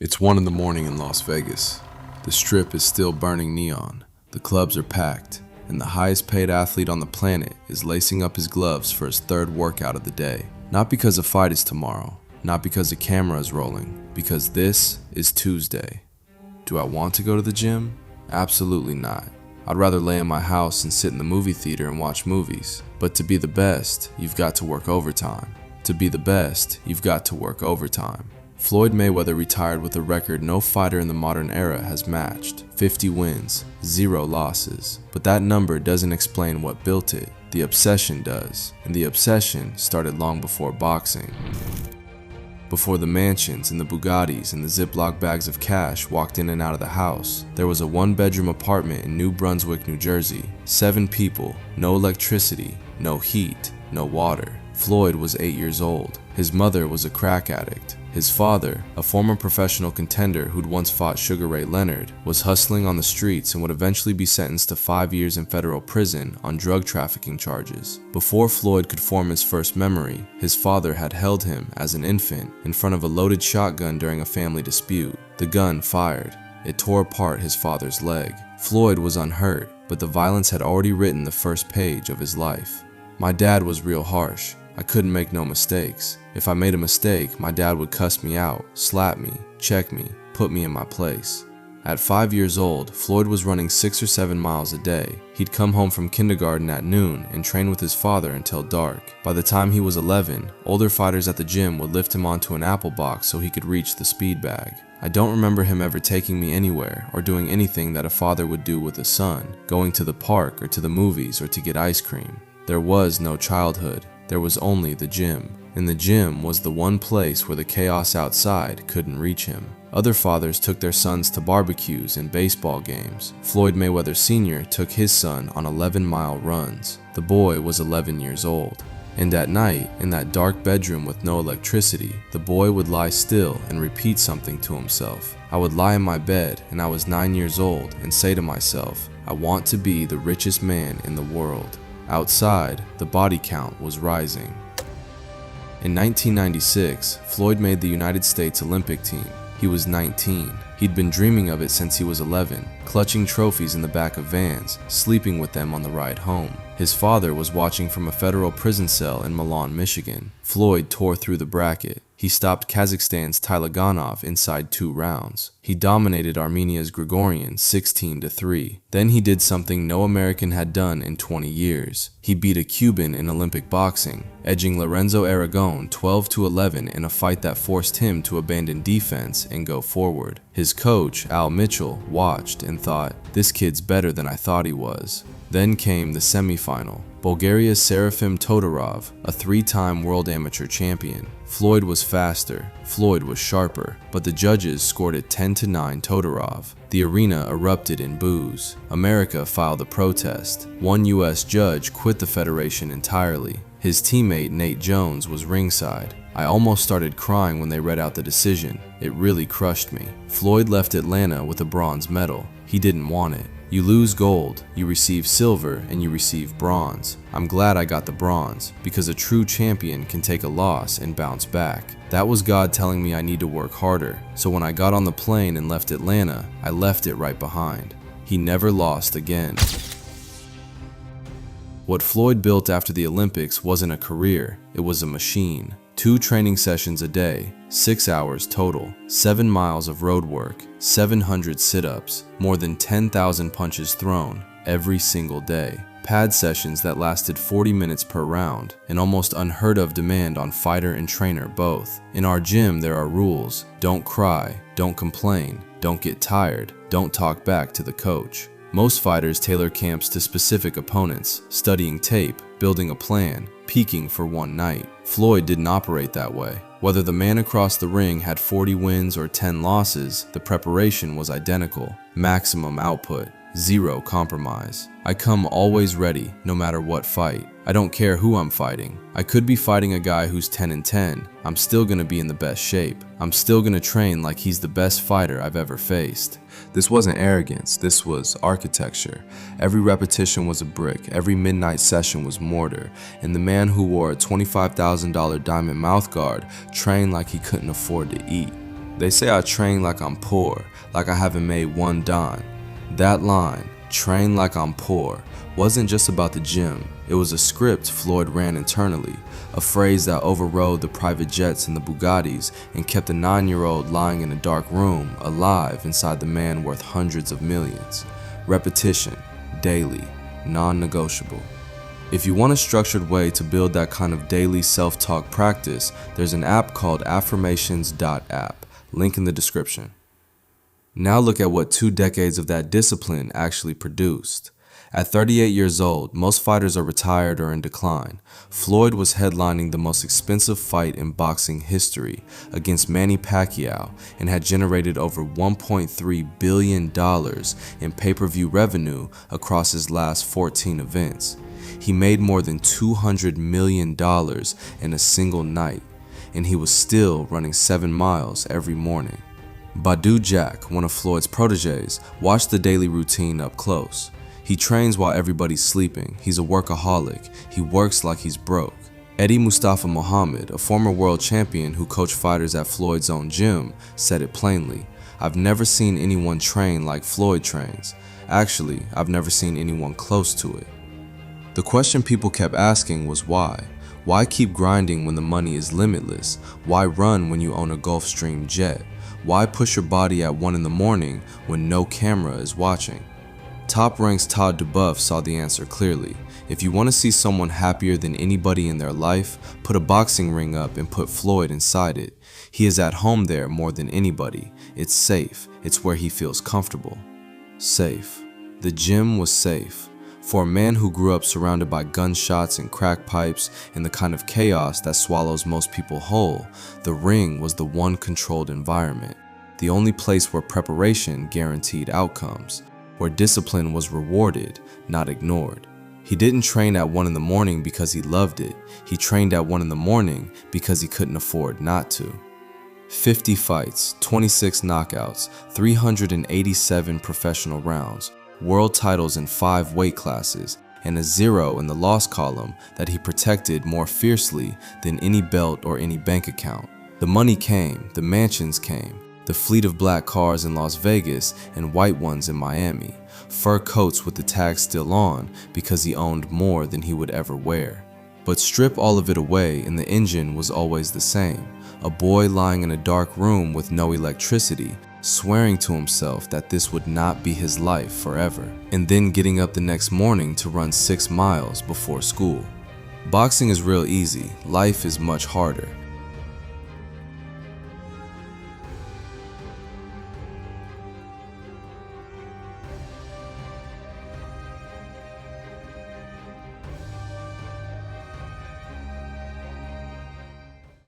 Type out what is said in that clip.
It's 1 in the morning in Las Vegas. The strip is still burning neon, the clubs are packed, and the highest paid athlete on the planet is lacing up his gloves for his third workout of the day. Not because a fight is tomorrow, not because a camera is rolling, because this is Tuesday. Do I want to go to the gym? Absolutely not. I'd rather lay in my house and sit in the movie theater and watch movies. But to be the best, you've got to work overtime. To be the best, you've got to work overtime. Floyd Mayweather retired with a record no fighter in the modern era has matched. 50 wins, 0 losses. But that number doesn't explain what built it. The obsession does. And the obsession started long before boxing. Before the mansions and the Bugattis and the Ziploc bags of cash walked in and out of the house, there was a 1-bedroom apartment in New Brunswick, New Jersey. 7 people, no electricity, no heat, no water. Floyd was 8 years old. His mother was a crack addict. His father, a former professional contender who'd once fought Sugar Ray Leonard, was hustling on the streets and would eventually be sentenced to 5 years in federal prison on drug trafficking charges. Before Floyd could form his first memory, his father had held him as an infant in front of a loaded shotgun during a family dispute. The gun fired. It tore apart his father's leg. Floyd was unhurt, but the violence had already written the first page of his life. My dad was real harsh. I couldn't make no mistakes. If I made a mistake, my dad would cuss me out, slap me, check me, put me in my place. At 5 years old, Floyd was running 6 or 7 miles a day. He'd come home from kindergarten at noon and train with his father until dark. By the time he was 11, older fighters at the gym would lift him onto an apple box so he could reach the speed bag. I don't remember him ever taking me anywhere or doing anything that a father would do with a son, going to the park or to the movies or to get ice cream. There was no childhood. There was only the gym, and the gym was the one place where the chaos outside couldn't reach him. Other fathers took their sons to barbecues and baseball games. Floyd Mayweather Sr. took his son on 11-mile runs. The boy was 11 years old. And at night, in that dark bedroom with no electricity, the boy would lie still and repeat something to himself. I would lie in my bed, and I was 9 years old, and say to myself, I want to be the richest man in the world. Outside, the body count was rising. In 1996, Floyd made the United States Olympic team. He was 19. He'd been dreaming of it since he was 11, clutching trophies in the back of vans, sleeping with them on the ride home. His father was watching from a federal prison cell in Milan, Michigan. Floyd tore through the bracket. He stopped Kazakhstan's Tylaganov inside 2 rounds. He dominated Armenia's Grigorian 16-3. Then he did something no American had done in 20 years. He beat a Cuban in Olympic boxing, edging Lorenzo Aragon 12-11 in a fight that forced him to abandon defense and go forward. His coach, Al Mitchell, watched and thought, this kid's better than I thought he was. Then came the semifinal. Bulgaria's Serafim Todorov, a 3-time world amateur champion. Floyd was faster, Floyd was sharper, but the judges scored it 10-9 Todorov. The arena erupted in boos. America filed a protest. One U.S. judge quit the federation entirely. His teammate Nate Jones was ringside. I almost started crying when they read out the decision. It really crushed me. Floyd left Atlanta with a bronze medal. He didn't want it. You lose gold, you receive silver, and you receive bronze. I'm glad I got the bronze, because a true champion can take a loss and bounce back. That was God telling me I need to work harder, so when I got on the plane and left Atlanta, I left it right behind. He never lost again. What Floyd built after the Olympics wasn't a career, it was a machine. 2 training sessions a day, 6 hours total, 7 miles of road work, 700 sit-ups, more than 10,000 punches thrown every single day. Pad sessions that lasted 40 minutes per round, an almost unheard of demand on fighter and trainer both. In our gym there are rules. Don't cry, don't complain, don't get tired, don't talk back to the coach. Most fighters tailor camps to specific opponents, studying tape, building a plan, peaking for one night. Floyd didn't operate that way. Whether the man across the ring had 40 wins or 10 losses, the preparation was identical. Maximum output, 0 compromise. I come always ready, no matter what fight. I don't care who I'm fighting. I could be fighting a guy who's 10-10. I'm still gonna be in the best shape. I'm still gonna train like he's the best fighter I've ever faced. This wasn't arrogance, this was architecture. Every repetition was a brick, every midnight session was mortar, and the man who wore a $25,000 diamond mouthguard trained like he couldn't afford to eat. They say I train like I'm poor, like I haven't made one dime. That line, train like I'm poor, wasn't just about the gym. It was a script Floyd ran internally, a phrase that overrode the private jets and the Bugattis and kept a 9-year-old lying in a dark room alive inside the man worth hundreds of millions. Repetition, daily, non-negotiable. If you want a structured way to build that kind of daily self-talk practice, there's an app called affirmations.app, link in the description. Now look at what 2 decades of that discipline actually produced. At 38 years old, most fighters are retired or in decline. Floyd was headlining the most expensive fight in boxing history against Manny Pacquiao and had generated over $1.3 billion in pay-per-view revenue across his last 14 events. He made more than $200 million in a single night, and he was still running 7 miles every morning. Badu Jack, one of Floyd's proteges, watched the daily routine up close. He trains while everybody's sleeping. He's a workaholic. He works like he's broke. Eddie Mustafa Muhammad, a former world champion who coached fighters at Floyd's own gym, said it plainly. I've never seen anyone train like Floyd trains. Actually, I've never seen anyone close to it. The question people kept asking was why? Why keep grinding when the money is limitless? Why run when you own a Gulfstream jet? Why push your body at 1 in the morning when no camera is watching? Top Rank's Todd DuBois saw the answer clearly. If you want to see someone happier than anybody in their life, put a boxing ring up and put Floyd inside it. He is at home there more than anybody. It's safe. It's where he feels comfortable. Safe. The gym was safe. For a man who grew up surrounded by gunshots and crack pipes and the kind of chaos that swallows most people whole, the ring was the one controlled environment, the only place where preparation guaranteed outcomes, where discipline was rewarded, not ignored. He didn't train at 1 in the morning because he loved it. He trained at 1 in the morning because he couldn't afford not to. 50 fights, 26 knockouts, 387 professional rounds, world titles in 5 weight classes, and a 0 in the loss column that he protected more fiercely than any belt or any bank account. The money came, the mansions came, the fleet of black cars in Las Vegas and white ones in Miami, fur coats with the tag still on because he owned more than he would ever wear. But strip all of it away and the engine was always the same, a boy lying in a dark room with no electricity, swearing to himself that this would not be his life forever, and then getting up the next morning to run 6 miles before school. Boxing is real easy, life is much harder.